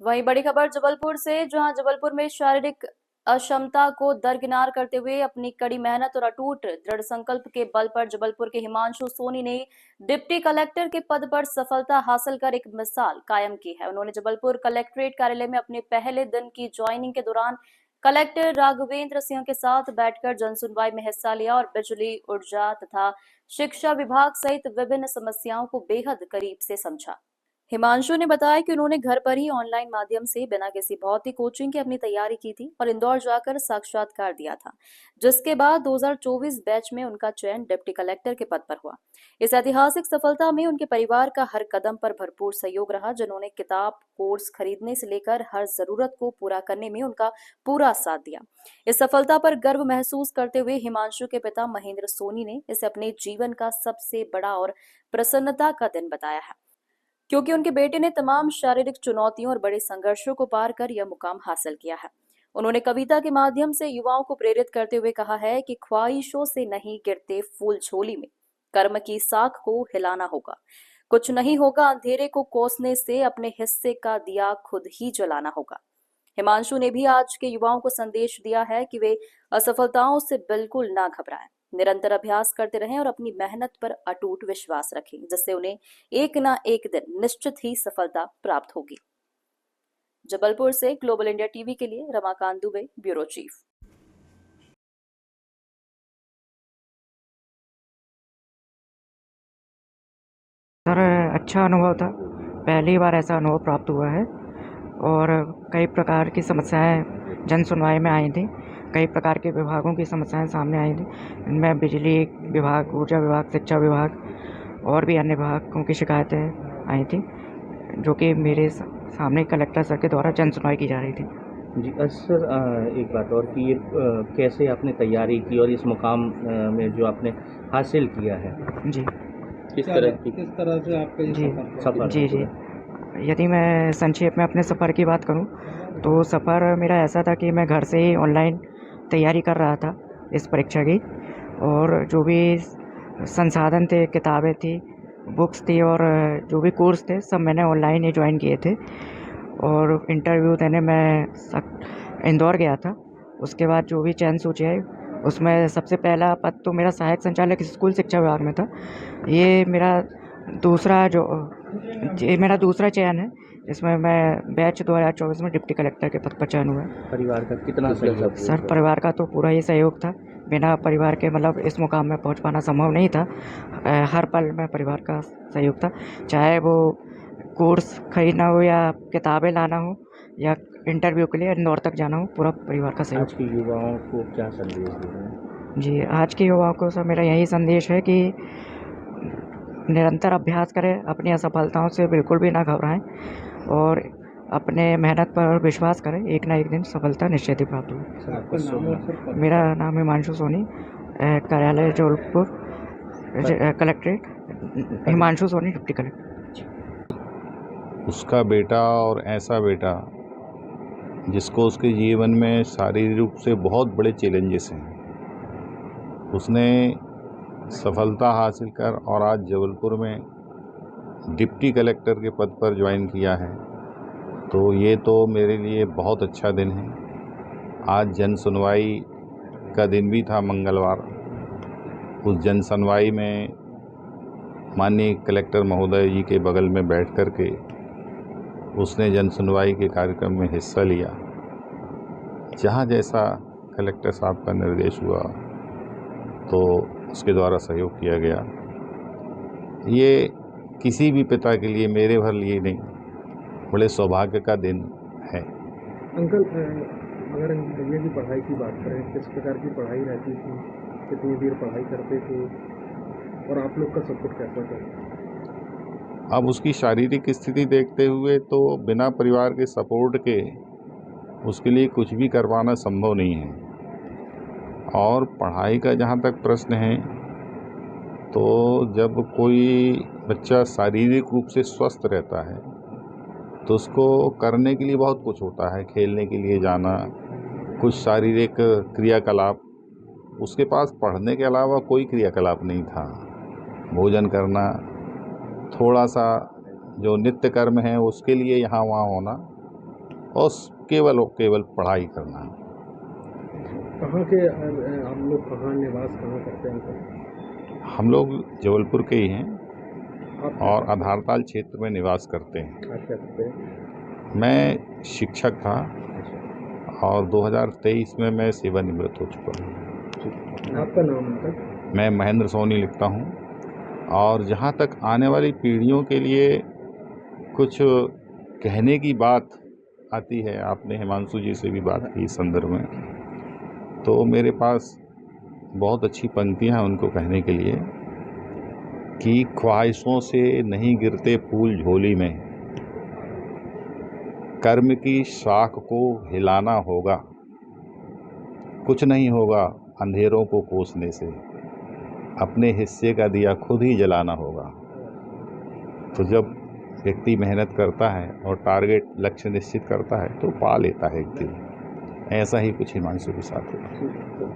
वहीं बड़ी खबर जबलपुर से, जहां जबलपुर में शारीरिक अक्षमता को दरकिनार करते हुए अपनी कड़ी मेहनत और अटूट दृढ़ संकल्प के बल पर जबलपुर के हिमांशु सोनी ने डिप्टी कलेक्टर के पद पर सफलता हासिल कर एक मिसाल कायम की है। उन्होंने जबलपुर कलेक्ट्रेट कार्यालय में अपने पहले दिन की ज्वाइनिंग के दौरान कलेक्टर राघवेंद्र सिंह के साथ बैठकर जनसुनवाई में हिस्सा लिया और बिजली, ऊर्जा तथा शिक्षा विभाग सहित विभिन्न समस्याओं को बेहद करीब से समझा। हिमांशु ने बताया कि उन्होंने घर पर ही ऑनलाइन माध्यम से बिना किसी भौतिक कोचिंग की अपनी तैयारी की थी और इंदौर जाकर साक्षात्कार दिया था, जिसके बाद 2024 बैच में उनका चयन डिप्टी कलेक्टर के पद पर हुआ। इस ऐतिहासिक सफलता में उनके परिवार का हर कदम पर भरपूर सहयोग रहा, जिन्होंने किताब, कोर्स खरीदने से लेकर हर जरूरत को पूरा करने में उनका पूरा साथ दिया। इस सफलता पर गर्व महसूस करते हुए हिमांशु के पिता महेंद्र सोनी ने इसे अपने जीवन का सबसे बड़ा और प्रसन्नता का दिन बताया है, क्योंकि उनके बेटे ने तमाम शारीरिक चुनौतियों और बड़े संघर्षों को पार कर यह मुकाम हासिल किया है। उन्होंने कविता के माध्यम से युवाओं को प्रेरित करते हुए कहा है कि ख्वाहिशों से नहीं गिरते फूल झोली में, कर्म की साख को हिलाना होगा। कुछ नहीं होगा अंधेरे को कोसने से, अपने हिस्से का दिया खुद ही जलाना होगा। हिमांशु ने भी आज के युवाओं को संदेश दिया है कि वे असफलताओं से बिल्कुल ना घबराएं, निरंतर अभ्यास करते रहें और अपनी मेहनत पर अटूट विश्वास रखें, जिससे उन्हें एक ना एक दिन निश्चित ही सफलता प्राप्त होगी। जबलपुर से ग्लोबल इंडिया टीवी के लिए Ramakant Dubey, bureau chief. Sir, अच्छा अनुभव था। पहली बार ऐसा अनुभव प्राप्त हुआ है और कई प्रकार की समस्याएं जन सुनवाई में आई थी। कई प्रकार के विभागों की समस्याएं सामने आई थी। इनमें बिजली विभाग, ऊर्जा विभाग, शिक्षा विभाग और भी अन्य विभागों की शिकायतें आई थी, जो कि मेरे सामने कलेक्टर सर के द्वारा जन सुनवाई की जा रही थी। जी सर, एक बात और कि ये कैसे आपने तैयारी की और इस मुकाम में जो आपने हासिल किया है, जी किस तरह से आपका ये जी सफ़र जी जी यदि मैं संक्षेप में अपने सफ़र की बात करूं, तो सफ़र मेरा ऐसा था कि मैं घर से ही ऑनलाइन तैयारी कर रहा था इस परीक्षा की, और जो भी संसाधन थे, किताबें थी, बुक्स थी और जो भी कोर्स थे, सब मैंने ऑनलाइन ही ज्वाइन किए थे। और इंटरव्यू देने मैं इंदौर गया था। उसके बाद जो भी चयन सूची आई, उसमें सबसे पहला पद तो मेरा सहायक संचालक स्कूल शिक्षा विभाग में था। ये मेरा दूसरा चयन है, जिसमें मैं बैच 2024 में डिप्टी कलेक्टर के पद पर चयन हुआ है। परिवार का कितना सहयोग? सर, परिवार का तो पूरा ही सहयोग था। बिना परिवार के मतलब इस मुकाम में पहुंच पाना संभव नहीं था। हर पल में परिवार का सहयोग था, चाहे वो कोर्स खरीदना हो या किताबें लाना हो या इंटरव्यू के लिए इंदौर तक जाना हो, पूरा परिवार का सहयोग। आज के युवाओं को क्या संदेश दे रहे हैं? जी, आज के युवाओं को सर मेरा यही संदेश है कि निरंतर अभ्यास करें, अपनी असफलताओं से बिल्कुल भी ना घबराएं और अपने मेहनत पर विश्वास करें। एक ना एक दिन सफलता निश्चित ही प्राप्त होगी। मेरा नाम हिमांशु सोनी, कार्यालय Jabalpur, collectorate Himanshu Soni, deputy collector. उसका बेटा और ऐसा बेटा जिसको उसके जीवन में शारीरिक रूप से बहुत बड़े चैलेंजेस हैं, उसने सफलता हासिल कर और आज जबलपुर में डिप्टी कलेक्टर के पद पर ज्वाइन किया है, तो ये तो मेरे लिए बहुत अच्छा दिन है। आज जन सुनवाई का दिन भी था, मंगलवार। उस जन सुनवाई में माननीय कलेक्टर महोदय जी के बगल में बैठ कर के उसने जन सुनवाई के कार्यक्रम में हिस्सा लिया। जहाँ जैसा कलेक्टर साहब का निर्देश हुआ तो उसके द्वारा सहयोग किया गया। ये किसी भी पिता के लिए, मेरे भर लिए नहीं, बड़े सौभाग्य का दिन है। अंकल, अगर भैया की पढ़ाई की बात करें, किस प्रकार की पढ़ाई रहती थी, कितनी देर पढ़ाई करते थे और आप लोग का सपोर्ट कैसा था? अब उसकी शारीरिक स्थिति देखते हुए तो बिना परिवार के सपोर्ट के उसके लिए कुछ भी करवाना संभव नहीं है। और पढ़ाई का जहाँ तक प्रश्न है, तो जब कोई बच्चा शारीरिक रूप से स्वस्थ रहता है तो उसको करने के लिए बहुत कुछ होता है, खेलने के लिए जाना, कुछ शारीरिक क्रियाकलाप। उसके पास पढ़ने के अलावा कोई क्रियाकलाप नहीं था। भोजन करना, थोड़ा सा जो नित्य कर्म है उसके लिए यहाँ वहाँ होना, और केवल पढ़ाई करना है। कहाँ के आप लोग कहाँ निवास कहाँ करते हैं तो? हम लोग जबलपुर के ही हैं आप और आधारताल क्षेत्र में निवास करते हैं। आप क्या करते हैं? मैं शिक्षक था और 2023 में मैं सेवानिवृत्त हो चुका हूँ। आपका नाम उनका? मैं महेंद्र सोनी लिखता हूँ। और जहाँ तक आने वाली पीढ़ियों के लिए कुछ कहने की बात आती है, आपने हिमांशु जी से भी बात की इस संदर्भ में, तो मेरे पास बहुत अच्छी पंक्तियाँ हैं उनको कहने के लिए कि ख्वाहिशों से नहीं गिरते फूल झोली में, कर्म की शाख को हिलाना होगा, कुछ नहीं होगा अंधेरों को कोसने से, अपने हिस्से का दिया खुद ही जलाना होगा। तो जब व्यक्ति मेहनत करता है और टारगेट लक्ष्य निश्चित करता है तो पा लेता है एक दिन। ऐसा ही कुछ हिमांशु के साथ हुआ।